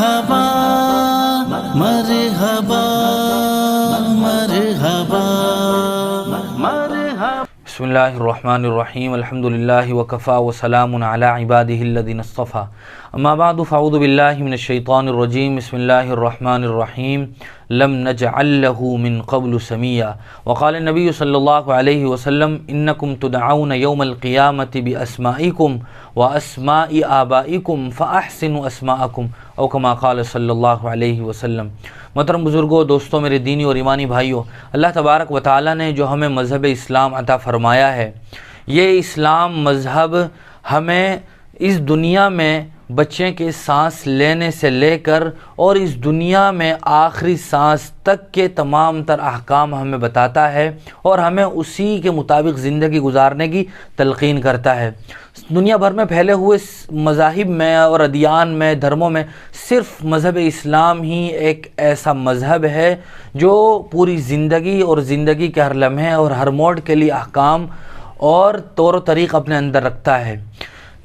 مرحبا مرحبا مرحبا مرحبا بسم اللہ الرحمن الرحیم الحمدللہ وکفا وسلام علی عبادہ الذین اصطفیٰ اما بعد فاعوذ باللہ من الشیطان الرجیم بسم اللہ الرحمن الرحیم لم نجعل له من قبل سمیا وقال النبی صلی اللہ علیہ وسلم انکم تدعون یوم القیامة باسمائکم واسماء آبائکم فاحسنوا اسماءکم او کما قال صلی اللہ علیہ وسلم۔ محترم بزرگوں، دوستوں، میرے دینی اور ایمانی بھائیوں، اللہ تبارک و تعالیٰ نے جو ہمیں مذہب اسلام عطا فرمایا ہے، یہ اسلام مذہب ہمیں اس دنیا میں بچے کے سانس لینے سے لے کر اور اس دنیا میں آخری سانس تک کے تمام تر احکام ہمیں بتاتا ہے اور ہمیں اسی کے مطابق زندگی گزارنے کی تلقین کرتا ہے۔ دنیا بھر میں پھیلے ہوئے مذاہب میں اور ادیان میں، دھرموں میں صرف مذہب اسلام ہی ایک ایسا مذہب ہے جو پوری زندگی اور زندگی کے ہر لمحے اور ہر موڑ کے لیے احکام اور طور و طریق اپنے اندر رکھتا ہے۔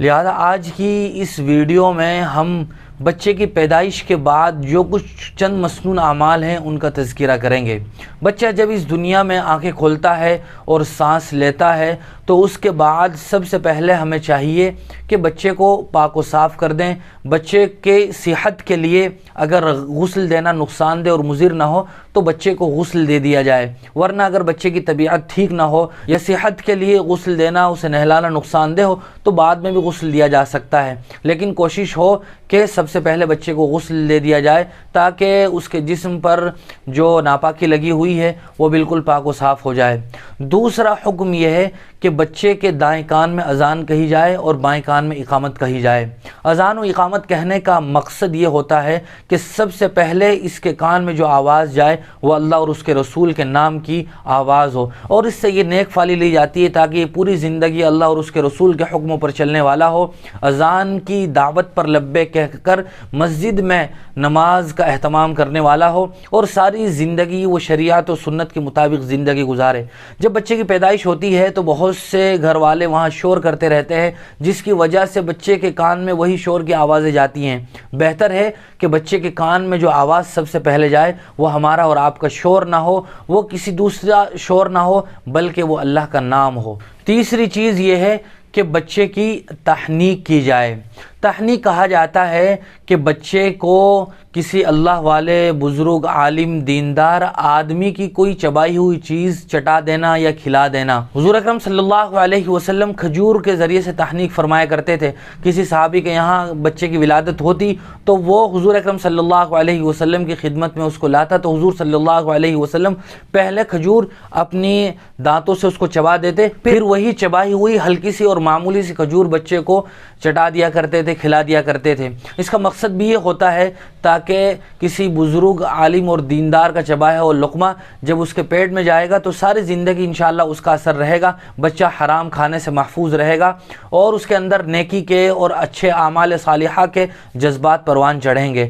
لہذا آج کی اس ویڈیو میں ہم بچے کی پیدائش کے بعد جو کچھ چند مسنون اعمال ہیں ان کا تذکرہ کریں گے۔ بچہ جب اس دنیا میں آنکھیں کھولتا ہے اور سانس لیتا ہے تو اس کے بعد سب سے پہلے ہمیں چاہیے کہ بچے کو پاک و صاف کر دیں۔ بچے کے صحت کے لیے اگر غسل دینا نقصان دہ اور مضر نہ ہو تو بچے کو غسل دے دیا جائے، ورنہ اگر بچے کی طبیعت ٹھیک نہ ہو یا صحت کے لیے غسل دینا، اسے نہلانا نقصان دہ ہو تو بعد میں بھی غسل دیا جا سکتا ہے، لیکن کوشش ہو کہ سب سے پہلے بچے کو غسل دے دیا جائے تاکہ اس کے جسم پر جو ناپاکی لگی ہوئی ہے وہ بالکل پاک و صاف ہو جائے۔ دوسرا حکم یہ ہے کہ بچے کے دائیں کان میں اذان کہی جائے اور بائیں کان میں اقامت کہی جائے۔ اذان و اقامت کہنے کا مقصد یہ ہوتا ہے کہ سب سے پہلے اس کے کان میں جو آواز جائے وہ اللہ اور اس کے رسول کے نام کی آواز ہو، اور اس سے یہ نیک فالی لی جاتی ہے تاکہ یہ پوری زندگی اللہ اور اس کے رسول کے حکموں پر چلنے والا ہو، اذان کی دعوت پر لبیک کہہ کر مسجد میں نماز کا اہتمام کرنے والا ہو اور ساری زندگی وہ شریعت و سنت کے مطابق زندگی گزارے۔ جب بچے کی پیدائش ہوتی ہے تو بہت سے گھر والے وہاں شور کرتے رہتے ہیں جس کی وجہ سے بچے کے کان میں وہی شور کی آوازیں جاتی ہیں۔ بہتر ہے کہ بچے کے کان میں جو آواز سب سے پہلے جائے وہ ہمارا اور آپ کا شور نہ ہو، وہ کسی دوسرا شور نہ ہو، بلکہ وہ اللہ کا نام ہو۔ تیسری چیز یہ ہے کہ بچے کی تحنیک کی جائے۔ تحنیک کہا جاتا ہے کہ بچے کو کسی اللہ والے بزرگ عالم دیندار آدمی کی کوئی چبائی ہوئی چیز چٹا دینا یا کھلا دینا۔ حضور اکرم صلی اللہ علیہ وسلم کھجور کے ذریعے سے تحنیک فرمایا کرتے تھے۔ کسی صحابی کے یہاں بچے کی ولادت ہوتی تو وہ حضور اکرم صلی اللہ علیہ وسلم کی خدمت میں اس کو لاتا تو حضور صلی اللہ علیہ وسلم پہلے کھجور اپنی دانتوں سے اس کو چبا دیتے، پھر وہی چبائی ہوئی ہلکی سی اور معمولی سی کھجور بچے کو چٹا دیا کرتے تھے، کھلا دیا کرتے تھے۔ اس کا مقصد بھی یہ ہوتا ہے تاکہ کسی بزرگ عالم اور دیندار کا چبایا ہوا لقمہ جب اس کے پیٹ میں جائے گا تو ساری زندگی انشاءاللہ اس کا اثر رہے گا، بچہ حرام کھانے سے محفوظ رہے گا اور اس کے اندر نیکی کے اور اچھے اعمال صالحہ کے جذبات پروان چڑھیں گے۔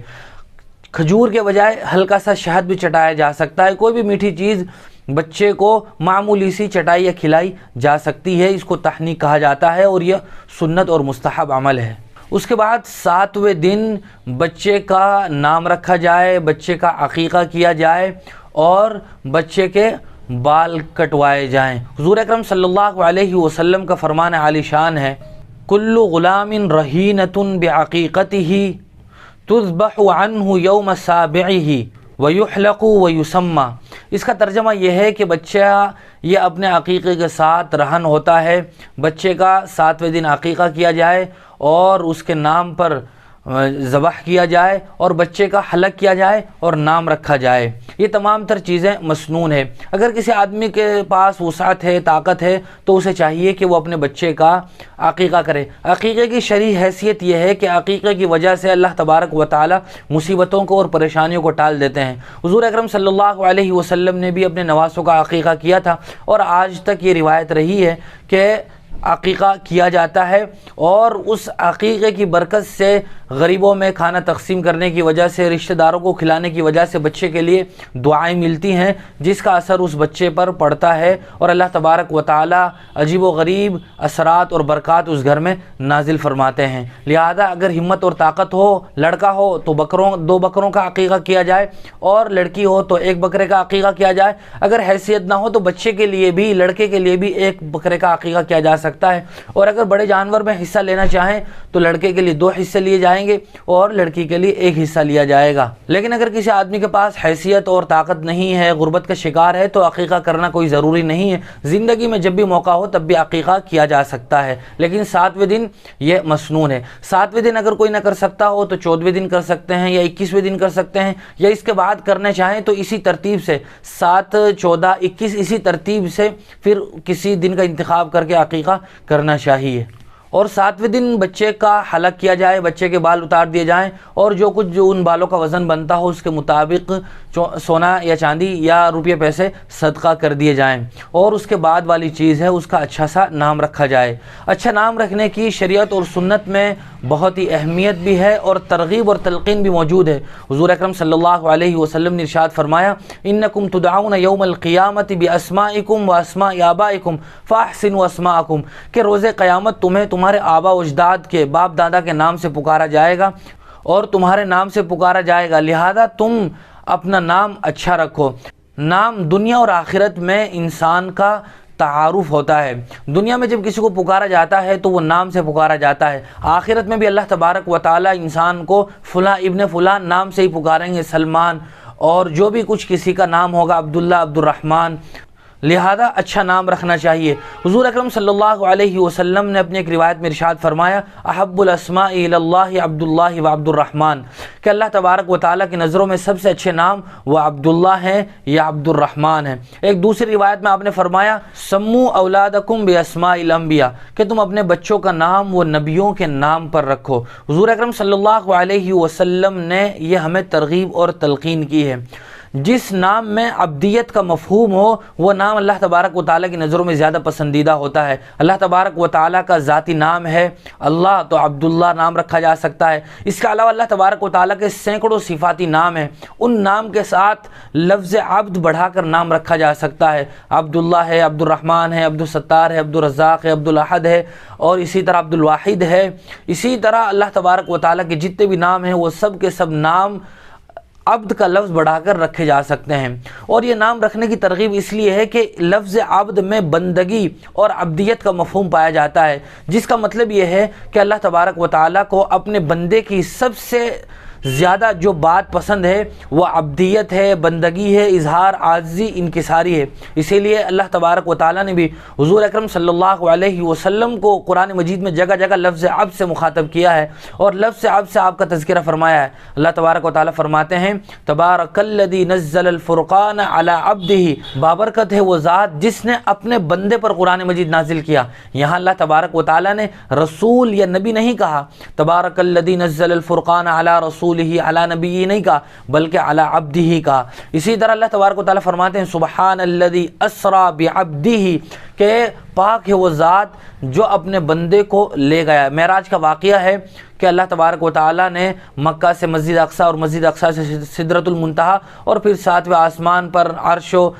کھجور کے بجائے ہلکا سا شہد بھی چٹایا جا سکتا ہے، کوئی بھی میٹھی چیز بچے کو معمولی سی چٹائی یا کھلائی جا سکتی ہے، اس کو تحنیک کہا جاتا ہے اور یہ سنت اور مستحب عمل ہے۔ اس کے بعد 7ویں دن بچے کا نام رکھا جائے، بچے کا عقیقہ کیا جائے اور بچے کے بال کٹوائے جائیں۔ حضور اکرم صلی اللہ علیہ وسلم کا فرمان عالی شان ہے، کل غلام رہینۃ بعقیقتہ تذبح عنہ یوم سابعہ وَيُحْلَقُ وَيُسَمَّى۔ اس کا ترجمہ یہ ہے کہ بچہ یہ اپنے عقیقے کے ساتھ رہن ہوتا ہے، بچے کا 7ویں دن عقیقہ کیا جائے اور اس کے نام پر ذبح کیا جائے اور بچے کا حلق کیا جائے اور نام رکھا جائے۔ یہ تمام تر چیزیں مسنون ہے۔ اگر کسی آدمی کے پاس وسعت ہے، طاقت ہے تو اسے چاہیے کہ وہ اپنے بچے کا عقیقہ کرے۔ عقیقے کی شرعی حیثیت یہ ہے کہ عقیقے کی وجہ سے اللہ تبارک و تعالی مصیبتوں کو اور پریشانیوں کو ٹال دیتے ہیں۔ حضور اکرم صلی اللہ علیہ وسلم نے بھی اپنے نواسوں کا عقیقہ کیا تھا اور آج تک یہ روایت رہی ہے کہ عقیقہ کیا جاتا ہے، اور اس عقیقے کی برکت سے غریبوں میں کھانا تقسیم کرنے کی وجہ سے، رشتہ داروں کو کھلانے کی وجہ سے بچے کے لیے دعائیں ملتی ہیں، جس کا اثر اس بچے پر پڑتا ہے، اور اللہ تبارک و تعالی عجیب و غریب اثرات اور برکات اس گھر میں نازل فرماتے ہیں۔ لہذا اگر ہمت اور طاقت ہو، لڑکا ہو تو دو بکروں کا عقیقہ کیا جائے، اور لڑکی ہو تو ایک بکرے کا عقیقہ کیا جائے۔ اگر حیثیت نہ ہو تو بچے کے لیے بھی، لڑکے کے لیے بھی ایک بکرے کا عقیقہ کیا جا سکتا ہے، اور اگر بڑے جانور میں حصہ لینا چاہیں تو لڑکے کے لیے 2 حصے لیے جائیں گے اور لڑکی کے لیے 1 حصہ لیا جائے گا۔ لیکن اگر کسی آدمی کے پاس حیثیت اور طاقت نہیں ہے، غربت کا شکار ہے، تو عقیقہ کرنا کوئی ضروری نہیں ہے۔ زندگی میں جب بھی موقع ہو تب بھی عقیقہ کیا جا سکتا ہے، لیکن 7ویں دن یہ مسنون ہے۔ 7ویں دن اگر کوئی نہ کر سکتا ہو تو 14ویں دن کر سکتے ہیں، یا 21ویں دن کر سکتے ہیں، یا اس کے بعد کرنے چاہیں تو اسی ترتیب سے 7، 14، 21 اسی ترتیب سے پھر کسی دن کا انتخاب کر کے عقیقہ کرنا چاہیے۔ اور 7ویں دن بچے کا حلق کیا جائے، بچے کے بال اتار دیے جائیں، اور جو ان بالوں کا وزن بنتا ہو اس کے مطابق سونا یا چاندی یا روپے پیسے صدقہ کر دیے جائیں، اور اس کے بعد والی چیز ہے اس کا اچھا سا نام رکھا جائے۔ اچھا نام رکھنے کی شریعت اور سنت میں بہت ہی اہمیت بھی ہے اور ترغیب اور تلقین بھی موجود ہے۔ حضور اکرم صلی اللہ علیہ وسلم نے ارشاد فرمایا، انکم تدعون یوم القیامت باسمائکم واسماء آبائکم فاحسنوا اسماءکم، کہ روز قیامت تمہیں تمہارے آبا و اجداد کے، باپ دادا کے نام سے پکارا جائے گا اور تمہارے نام سے پکارا جائے گا، لہذا تم اپنا نام اچھا رکھو۔ نام دنیا اور آخرت میں انسان کا تعارف ہوتا ہے۔ دنیا میں جب کسی کو پکارا جاتا ہے تو وہ نام سے پکارا جاتا ہے، آخرت میں بھی اللہ تبارک و تعالی انسان کو فلاں ابن فلاں نام سے ہی پکاریں گے، سلمان، اور جو بھی کچھ کسی کا نام ہوگا، عبداللہ، عبد الرحمن، لہذا اچھا نام رکھنا چاہیے۔ حضور اکرم صلی اللہ علیہ وسلم نے اپنی ایک روایت میں ارشاد فرمایا، احب الاسماء الی اللہ عبداللہ و عبد الرحمن، کہ اللہ تبارک و تعالیٰ کی نظروں میں سب سے اچھے نام وہ عبداللہ ہیں یا عبد الرحمن ہیں۔ ایک دوسری روایت میں آپ نے فرمایا، سمو اولادکم باسماء الانبیاء، کہ تم اپنے بچوں کا نام وہ نبیوں کے نام پر رکھو۔ حضور اکرم صلی اللہ علیہ وسلم نے یہ ہمیں ترغیب اور تلقین کی ہے۔ جس نام میں عبدیت کا مفہوم ہو وہ نام اللہ تبارک و تعالیٰ کی نظروں میں زیادہ پسندیدہ ہوتا ہے۔ اللہ تبارک و تعالیٰ کا ذاتی نام ہے اللہ، تو عبداللہ نام رکھا جا سکتا ہے۔ اس کے علاوہ اللہ تبارک و تعالیٰ کے سینکڑوں صفاتی نام ہیں، ان نام کے ساتھ لفظ عبد بڑھا کر نام رکھا جا سکتا ہے۔ عبداللہ ہے، عبد الرحمن ہے، عبد الستار ہے، عبد الرزاق ہے، عبد الاحد ہے، اور اسی طرح عبد الواحد ہے۔ اسی طرح اللہ تبارک و تعالیٰ کے جتنے بھی نام ہیں وہ سب کے سب نام عبد کا لفظ بڑھا کر رکھے جا سکتے ہیں، اور یہ نام رکھنے کی ترغیب اس لیے ہے کہ لفظ عبد میں بندگی اور عبدیت کا مفہوم پایا جاتا ہے، جس کا مطلب یہ ہے کہ اللہ تبارک و تعالیٰ کو اپنے بندے کی سب سے زیادہ جو بات پسند ہے وہ عبدیت ہے، بندگی ہے، اظہار عاجزی، انکساری ہے۔ اسی لیے اللہ تبارک و تعالیٰ نے بھی حضور اکرم صلی اللہ علیہ وسلم کو قرآن مجید میں جگہ جگہ لفظ عبد سے مخاطب کیا ہے، اور لفظ عبد سے آپ کا تذکرہ فرمایا ہے۔ اللہ تبارک و تعالیٰ فرماتے ہیں، تبارک الذی نزل الفرقان علی عبدہ، بابرکت ہے وہ ذات جس نے اپنے بندے پر قرآن مجید نازل کیا۔ یہاں اللہ تبارک و تعالیٰ نے رسول یا نبی نہیں کہا، تبارک الذی نزل الفرقان علی رسول ہی علی نبی نہیں کہا، بلکہ علی عبدہ ہی کہا۔ اسی طرح اللہ تبارک و تعالیٰ فرماتے ہیں، سبحان الذی اسری بعبدہ، کہ پاک ہے وہ ذات جو اپنے بندے کو لے گیا۔ معراج کا واقعہ ہے کہ اللہ تبارک و تعالیٰ نے مکہ سے مسجد اقصیٰ اور مسجد اقصیٰ سے سدرۃ المنتہا اور پھر 7ویں آسمان پر عرش و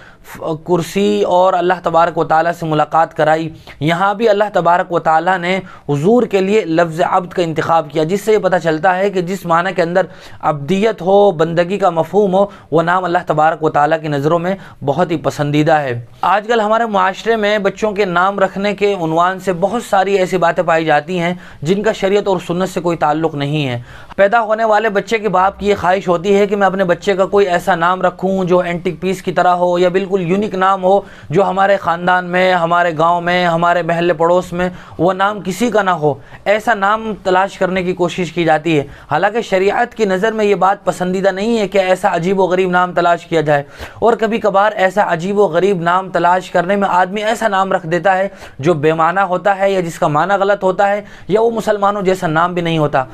کرسی اور اللہ تبارک و تعالیٰ سے ملاقات کرائی۔ یہاں بھی اللہ تبارک و تعالیٰ نے حضور کے لیے لفظ عبد کا انتخاب کیا، جس سے یہ پتہ چلتا ہے کہ جس معنی کے اندر عبدیت ہو، بندگی کا مفہوم ہو، وہ نام اللہ تبارک و تعالیٰ کی نظروں میں بہت ہی پسندیدہ ہے۔ آج کل ہمارے معاشرے میں بچوں کے نام رکھنے کے عنوان سے بہت ساری ایسی باتیں پائی جاتی ہیں جن کا شریعت اور سنت سے کوئی تعلق نہیں ہے۔ پیدا ہونے والے بچے کے باپ کی یہ خواہش ہوتی ہے کہ میں اپنے بچے کا کوئی ایسا نام رکھوں جو اینٹک پیس کی طرح ہو، یا بالکل یونیک نام ہو، جو ہمارے خاندان میں، ہمارے گاؤں میں، ہمارے محلے پڑوس میں وہ نام کسی کا نہ ہو۔ ایسا نام تلاش کرنے کی کوشش کی جاتی ہے، حالانکہ شریعت کی نظر میں یہ بات پسندیدہ نہیں ہے کہ ایسا عجیب و غریب نام تلاش کیا جائے، اور کبھی کبھار ایسا عجیب و غریب نام تلاش کرنے میں آدمی ایسا نام رکھ دیتا ہے جو بے معنی ہوتا ہے یا جس کا معنی غلط ہوتا ہے یا وہ مسلمانوں جیسا نام بھی نہیں ہوتا.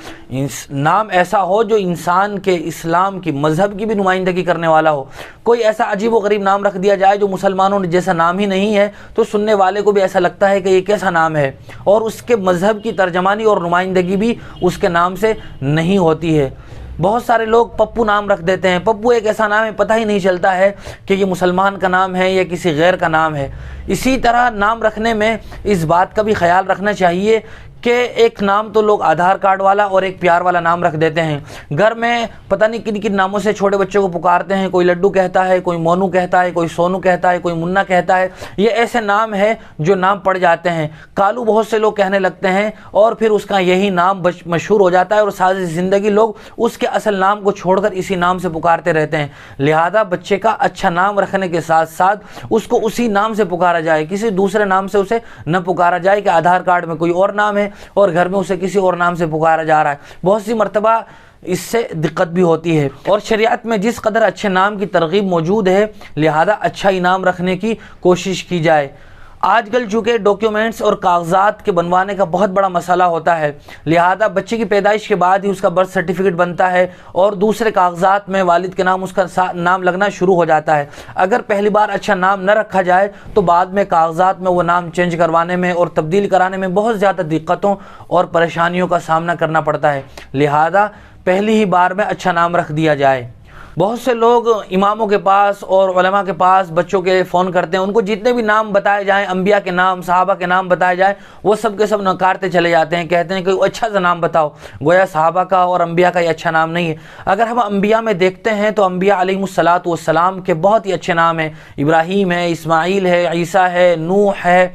نام ایسا ہو جو انسان کے اسلام کی مذہب کی بھی نمائندگی کرنے والا ہو. کوئی ایسا عجیب و غریب نام رکھ دیا جائے جو مسلمانوں جیسا نام ہی نہیں ہے تو سننے والے کو بھی ایسا لگتا ہے کہ یہ کیسا نام ہے, اور اس کے مذہب کی ترجمانی اور نمائندگی بھی اس کے نام سے نہیں ہوتی ہے. بہت سارے لوگ پپو نام رکھ دیتے ہیں. پپو ایک ایسا نام ہے پتہ ہی نہیں چلتا ہے کہ یہ مسلمان کا نام ہے یا کسی غیر کا نام ہے. اسی طرح نام رکھنے میں اس بات کا بھی خیال رکھنا چاہیے کہ ایک نام تو لوگ آدھار کارڈ والا اور ایک پیار والا نام رکھ دیتے ہیں. گھر میں پتہ نہیں کن کن ناموں سے چھوٹے بچوں کو پکارتے ہیں. کوئی لڈو کہتا ہے, کوئی مونو کہتا ہے, کوئی سونو کہتا ہے, کوئی منا کہتا ہے. یہ ایسے نام ہے جو نام پڑ جاتے ہیں. کالو بہت سے لوگ کہنے لگتے ہیں اور پھر اس کا یہی نام مشہور ہو جاتا ہے اور ساری زندگی لوگ اس کے اصل نام کو چھوڑ کر اسی نام سے پکارتے رہتے ہیں. لہذا بچے کا اچھا نام رکھنے کے ساتھ ساتھ اس کو اسی نام سے پکارا جائے, کسی دوسرے نام سے اسے نہ پکارا جائے کہ آدھار کارڈ میں کوئی اور نام ہے اور گھر میں اسے کسی اور نام سے پکارا جا رہا ہے. بہت سی مرتبہ اس سے دقت بھی ہوتی ہے. اور شریعت میں جس قدر اچھے نام کی ترغیب موجود ہے لہذا اچھا انعام رکھنے کی کوشش کی جائے. آج کل چونکہ ڈاکیومنٹس اور کاغذات کے بنوانے کا بہت بڑا مسئلہ ہوتا ہے, لہذا بچے کی پیدائش کے بعد ہی اس کا برتھ سرٹیفکیٹ بنتا ہے اور دوسرے کاغذات میں والد کے نام اس کا نام لگنا شروع ہو جاتا ہے. اگر پہلی بار اچھا نام نہ رکھا جائے تو بعد میں کاغذات میں وہ نام چینج کروانے میں اور تبدیل کرانے میں بہت زیادہ دقتوں اور پریشانیوں کا سامنا کرنا پڑتا ہے. لہذا پہلی ہی بار میں اچھا نام رکھ دیا جائے. بہت سے لوگ اماموں کے پاس اور علماء کے پاس بچوں کے فون کرتے ہیں. ان کو جتنے بھی نام بتائے جائیں, انبیاء کے نام, صحابہ کے نام بتائے جائیں, وہ سب کے سب نکارتے چلے جاتے ہیں. کہتے ہیں کہ اچھا سا نام بتاؤ. گویا صحابہ کا اور انبیاء کا یہ اچھا نام نہیں ہے. اگر ہم انبیاء میں دیکھتے ہیں تو انبیاء علیہ الصلاۃ والسلام کے بہت ہی اچھے نام ہیں. ابراہیم ہے, اسماعیل ہے, عیسیٰ ہے, نوح ہے.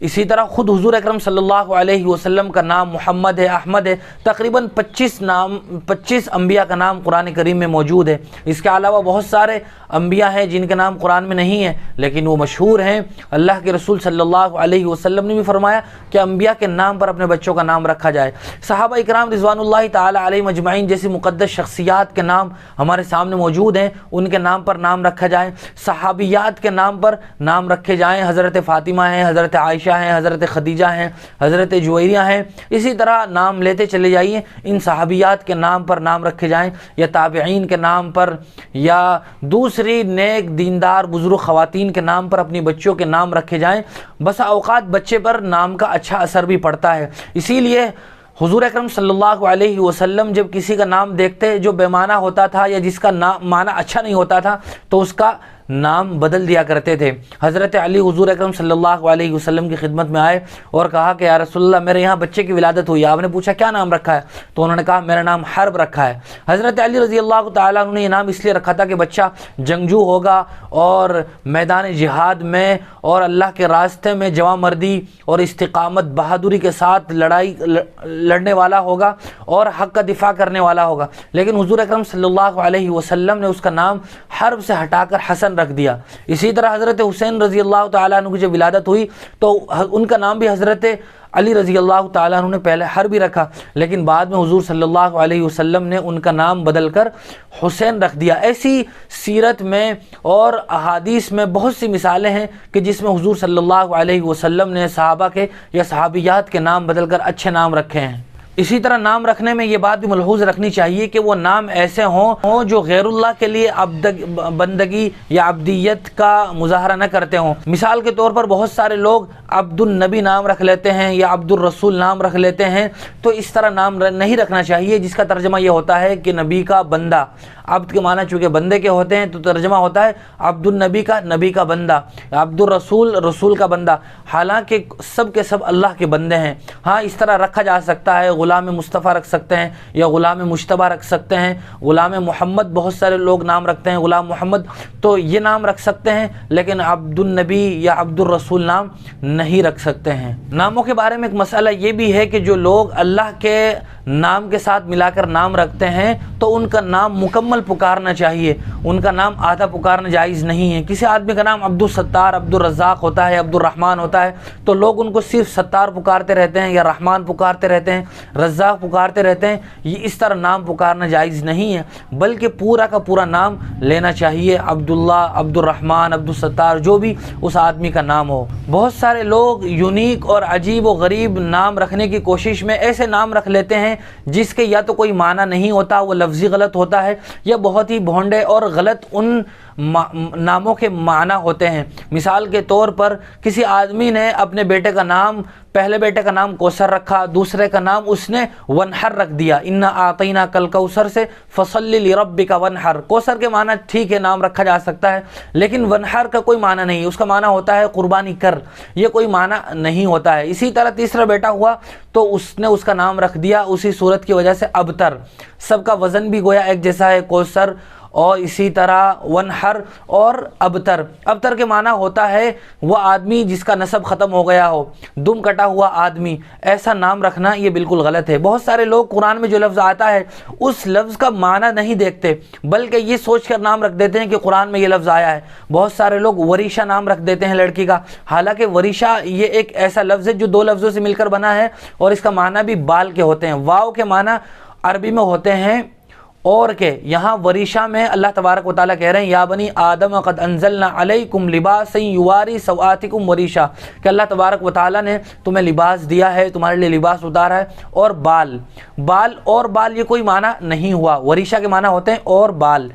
اسی طرح خود حضور اکرم صلی اللہ علیہ وسلم کا نام محمد ہے, احمد ہے. تقریباً 25 انبیاء کا نام قرآن کریم میں موجود ہے. اس کے علاوہ بہت سارے انبیاء ہیں جن کے نام قرآن میں نہیں ہیں لیکن وہ مشہور ہیں. اللہ کے رسول صلی اللہ علیہ وسلم نے بھی فرمایا کہ انبیاء کے نام پر اپنے بچوں کا نام رکھا جائے. صحابہ اکرام رضوان اللہ تعالی علیہم اجمعین جیسی مقدس شخصیات کے نام ہمارے سامنے موجود ہیں, ان کے نام پر نام رکھا جائے. صحابیات کے نام پر نام رکھے جائیں. حضرت فاطمہ ہیں, حضرت عائشہ ہیں, حضرت خدیجہ ہیں, حضرت جویریہ ہیں. اسی طرح نام لیتے چلے جائیے. ان صحابیات کے نام پر نام رکھے جائیں یا تابعین کے نام پر یا دوسری نیک دیندار بزرگ خواتین کے نام پر اپنی بچوں کے نام رکھے جائیں. بسا اوقات بچے پر نام کا اچھا اثر بھی پڑتا ہے. اسی لیے حضور اکرم صلی اللہ علیہ وسلم جب کسی کا نام دیکھتے جو بے معنی ہوتا تھا یا جس کا معنی اچھا نہیں ہوتا تھا تو اس کا نام بدل دیا کرتے تھے. حضرت علی حضور اکرم صلی اللہ علیہ وسلم کی خدمت میں آئے اور کہا کہ یا رسول اللہ میرے یہاں بچے کی ولادت ہوئی. آپ نے پوچھا کیا نام رکھا ہے؟ تو انہوں نے کہا میرا نام حرب رکھا ہے. حضرت علی رضی اللہ تعالیٰ عنہ نے یہ نام اس لیے رکھا تھا کہ بچہ جنگجو ہوگا اور میدان جہاد میں اور اللہ کے راستے میں جواں مردی اور استقامت بہادری کے ساتھ لڑنے والا ہوگا اور حق کا دفاع کرنے والا ہوگا. لیکن حضور اکرم صلی اللہ علیہ وسلم نے اس کا نام حرب سے ہٹا کر حسن رکھ دیا. اسی طرح حضرت حسین رضی اللہ تعالیٰ عنہ کی جب ولادت ہوئی تو ان کا نام بھی حضرت علی رضی اللہ تعالیٰ عنہ نے پہلے حرب ہی رکھا لیکن بعد میں حضور صلی اللہ علیہ وسلم نے ان کا نام بدل کر حسین رکھ دیا. ایسی سیرت میں اور احادیث میں بہت سی مثالیں ہیں کہ جس میں حضور صلی اللہ علیہ وسلم نے صحابہ کے یا صحابیات کے نام بدل کر اچھے نام رکھے ہیں. اسی طرح نام رکھنے میں یہ بات بھی ملحوظ رکھنی چاہیے کہ وہ نام ایسے ہوں جو غیر اللہ کے لیے بندگی یا عبدیت کا مظاہرہ نہ کرتے ہوں. مثال کے طور پر بہت سارے لوگ عبد النبی نام رکھ لیتے ہیں یا عبد الرسول نام رکھ لیتے ہیں. تو اس طرح نام نہیں رکھنا چاہیے جس کا ترجمہ یہ ہوتا ہے کہ نبی کا بندہ. عبد کے معنی چونکہ بندے کے ہوتے ہیں تو ترجمہ ہوتا ہے عبد النبی کا نبی کا بندہ, عبد الرسول رسول کا بندہ. حالانکہ سب کے سب اللہ کے بندے ہیں. ہاں اس طرح رکھا جا سکتا ہے. غلام مصطفیٰ رکھ سکتے ہیں یا غلام مجتبیٰ رکھ سکتے ہیں. غلام محمد بہت سارے لوگ نام رکھتے ہیں, غلام محمد, تو یہ نام رکھ سکتے ہیں لیکن عبد النبی یا عبد الرسول نام نہیں رکھ سکتے ہیں. ناموں کے بارے میں ایک مسئلہ یہ بھی ہے کہ جو لوگ اللہ کے نام کے ساتھ ملا کر نام رکھتے ہیں تو ان کا نام مکمل پکارنا چاہیے، ان کا نام آدھا پکارنا جائز نہیں ہے۔ کسی آدمی کا نام عبدالستار، عبدالرزاق ہوتا ہے، عبدالرحمن ہوتا ہے، تو لوگ ان کو صرف ستار پکارتے رہتے ہیں یا رحمان پکارتے رہتے ہیں، رزاق پکارتے رہتے ہیں۔ یہ اس طرح نام پکارنا جائز نہیں ہے، بلکہ پورا کا پورا نام لینا چاہیے، عبداللہ، عبدالرحمن، عبدالستار، جو بھی اس آدمی کا نام ہو۔ بہت سارے لوگ یونیک اور عجیب و غریب نام رکھنے کی کوشش میں ایسے نام رکھ لیتے ہیں جس کے یا تو کوئی معنی نہیں ہوتا، وہ لفظی غلط ہوتا ہے، یا بہت ہی بھونڈے اور غلط ان ناموں کے معنی ہوتے ہیں۔ مثال کے طور پر کسی آدمی نے اپنے بیٹے کا نام، پہلے بیٹے کا نام کوثر رکھا، دوسرے کا نام اس نے ونحر رکھ دیا، انا اعطیناک الکوثر سے فصلی لربک ونحر۔ کوثر کے معنی ٹھیک ہے، نام رکھا جا سکتا ہے، لیکن ونحر کا کوئی معنی نہیں، اس کا معنی ہوتا ہے قربانی کر، یہ کوئی معنی نہیں ہوتا ہے۔ اسی طرح تیسرا بیٹا ہوا تو اس نے اس کا نام رکھ دیا اسی صورت کی وجہ سے ابتر، سب کا وزن بھی گویا ایک جیسا ہے، کوثر اور اسی طرح ونحر اور ابتر۔ ابتر کے معنی ہوتا ہے وہ آدمی جس کا نسب ختم ہو گیا ہو، دم کٹا ہوا آدمی، ایسا نام رکھنا یہ بالکل غلط ہے۔ بہت سارے لوگ قرآن میں جو لفظ آتا ہے اس لفظ کا معنی نہیں دیکھتے، بلکہ یہ سوچ کر نام رکھ دیتے ہیں کہ قرآن میں یہ لفظ آیا ہے۔ بہت سارے لوگ وریشہ نام رکھ دیتے ہیں لڑکی کا، حالانکہ وریشہ یہ ایک ایسا لفظ ہے جو دو لفظوں سے مل کر بنا ہے، اور اس کا معنی بھی بال کے ہوتے ہیں۔ واو کے معنی عربی میں ہوتے ہیں اور کہ یہاں وریشہ میں اللہ تبارک و تعالیٰ کہہ رہے ہیں یا بنی آدم قد انزلنا علیکم لباسا یواری سوآتکم وریشہ، کہ اللہ تبارک و تعالیٰ نے تمہیں لباس دیا ہے، تمہارے لیے لباس اتارا ہے۔ اور بال اور بال یہ کوئی معنی نہیں ہوا، وریشہ کے معنی ہوتے ہیں اور بال،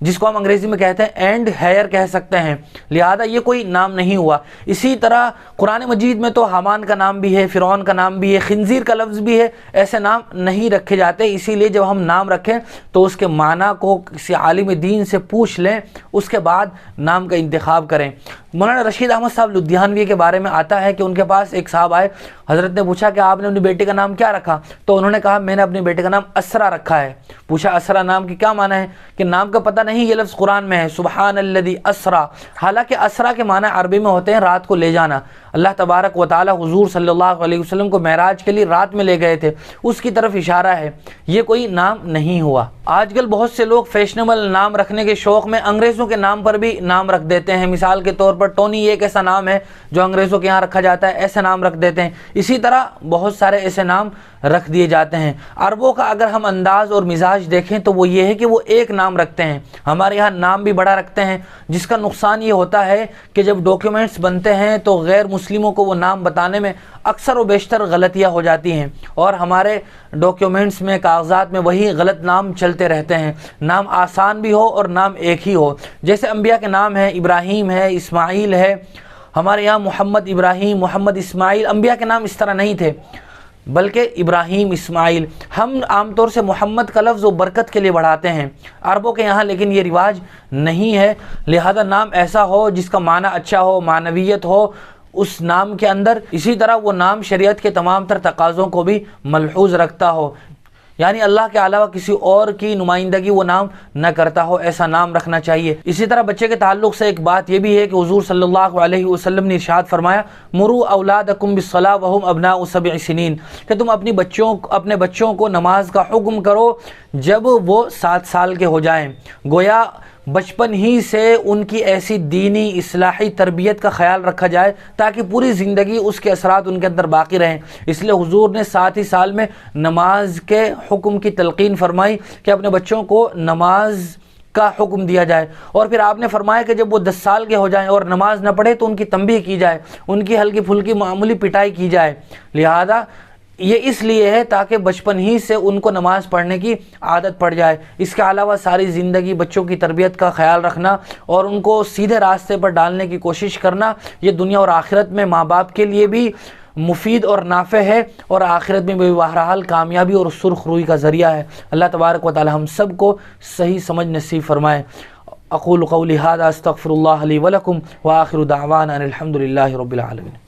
جس کو ہم انگریزی میں کہتے ہیں اینڈ ہیئر کہہ سکتے ہیں، لہذا یہ کوئی نام نہیں ہوا۔ اسی طرح قرآن مجید میں تو حامان کا نام بھی ہے، فرعون کا نام بھی ہے، خنزیر کا لفظ بھی ہے، ایسے نام نہیں رکھے جاتے۔ اسی لیے جب ہم نام رکھیں تو اس کے معنی کو کسی عالم دین سے پوچھ لیں، اس کے بعد نام کا انتخاب کریں۔ مولانا رشید احمد صاحب لدھیانوی کے بارے میں آتا ہے کہ ان کے پاس ایک صاحب آئے، حضرت نے پوچھا کہ آپ نے اپنی بیٹی کا نام کیا رکھا؟ تو انہوں نے کہا میں نے اپنے بیٹے کا نام اسرا رکھا ہے۔ پوچھا اسرا نام کی کیا معنی ہے؟ کہ نام کا پتہ نہیں، یہ لفظ قرآن میں ہے، سبحان الذی اسرا، حالانکہ اسرا کے معنی عربی میں ہوتے ہیں رات کو لے جانا۔ اللہ تبارک و تعالی حضور صلی اللہ علیہ وسلم کو معراج کے لیے رات میں لے گئے تھے، اس کی طرف اشارہ ہے، یہ کوئی نام نہیں ہوا۔ آج کل بہت سے لوگ فیشنیبل نام رکھنے کے شوق میں انگریزوں کے نام پر بھی نام رکھ دیتے ہیں۔ مثال کے طور پر ٹونی ایک ایسا نام ہے جو انگریزوں کے یہاں رکھا جاتا ہے، ایسے نام رکھ دیتے ہیں۔ اسی طرح بہت سارے ایسے نام رکھ دیے جاتے ہیں۔ عربوں کا اگر ہم انداز اور مزاج دیکھیں تو وہ یہ ہے کہ وہ ایک نام رکھتے ہیں، ہمارے یہاں نام بھی بڑا رکھتے ہیں، جس کا نقصان یہ ہوتا ہے کہ جب ڈاکیومنٹس بنتے ہیں تو غیر مسلموں کو وہ نام بتانے میں اکثر و بیشتر غلطیاں ہو جاتی ہیں، اور ہمارے ڈاکیومنٹس میں، کاغذات میں وہی غلط نام چلتے رہتے ہیں۔ نام آسان بھی ہو اور نام ایک ہی ہو، جیسے انبیاء کے نام ہیں، ابراہیم ہے، اسماعیل ہے، ہمارے یہاں محمد ابراہیم، محمد اسماعیل، انبیاء کے نام اس طرح نہیں تھے، بلکہ ابراہیم، اسماعیل۔ ہم عام طور سے محمد کا لفظ و برکت کے لیے بڑھاتے ہیں، عربوں کے یہاں لیکن یہ رواج نہیں ہے، لہذا نام ایسا ہو جس کا معنی اچھا ہو، معنویت ہو اس نام کے اندر۔ اسی طرح وہ نام شریعت کے تمام تر تقاضوں کو بھی ملحوظ رکھتا ہو، یعنی اللہ کے علاوہ کسی اور کی نمائندگی وہ نام نہ کرتا ہو، ایسا نام رکھنا چاہیے۔ اسی طرح بچے کے تعلق سے ایک بات یہ بھی ہے کہ حضور صلی اللہ علیہ وسلم نے ارشاد فرمایا مروا اولادکم بالصلاۃ وہم ابناء 7 سنین، کہ تم اپنے بچوں کو نماز کا حکم کرو جب وہ 7 سال کے ہو جائیں۔ گویا بچپن ہی سے ان کی ایسی دینی اصلاحی تربیت کا خیال رکھا جائے تاکہ پوری زندگی اس کے اثرات ان کے اندر باقی رہیں۔ اس لیے حضور نے 7 ہی سال میں نماز کے حکم کی تلقین فرمائی کہ اپنے بچوں کو نماز کا حکم دیا جائے، اور پھر آپ نے فرمایا کہ جب وہ 10 سال کے ہو جائیں اور نماز نہ پڑھے تو ان کی تنبیہ کی جائے، ان کی ہلکی پھلکی معمولی پٹائی کی جائے۔ لہذا یہ اس لیے ہے تاکہ بچپن ہی سے ان کو نماز پڑھنے کی عادت پڑ جائے۔ اس کے علاوہ ساری زندگی بچوں کی تربیت کا خیال رکھنا اور ان کو سیدھے راستے پر ڈالنے کی کوشش کرنا، یہ دنیا اور آخرت میں ماں باپ کے لیے بھی مفید اور نافع ہے، اور آخرت میں بھی بہرحال کامیابی اور سرخ روئی کا ذریعہ ہے۔ اللہ تبارک و تعالی ہم سب کو صحیح سمجھ نصیب فرمائے۔ اقول قولی ھذا استغفر اللہ لی ولکم وآخر دعوانا ان الحمد للہ رب العالمین۔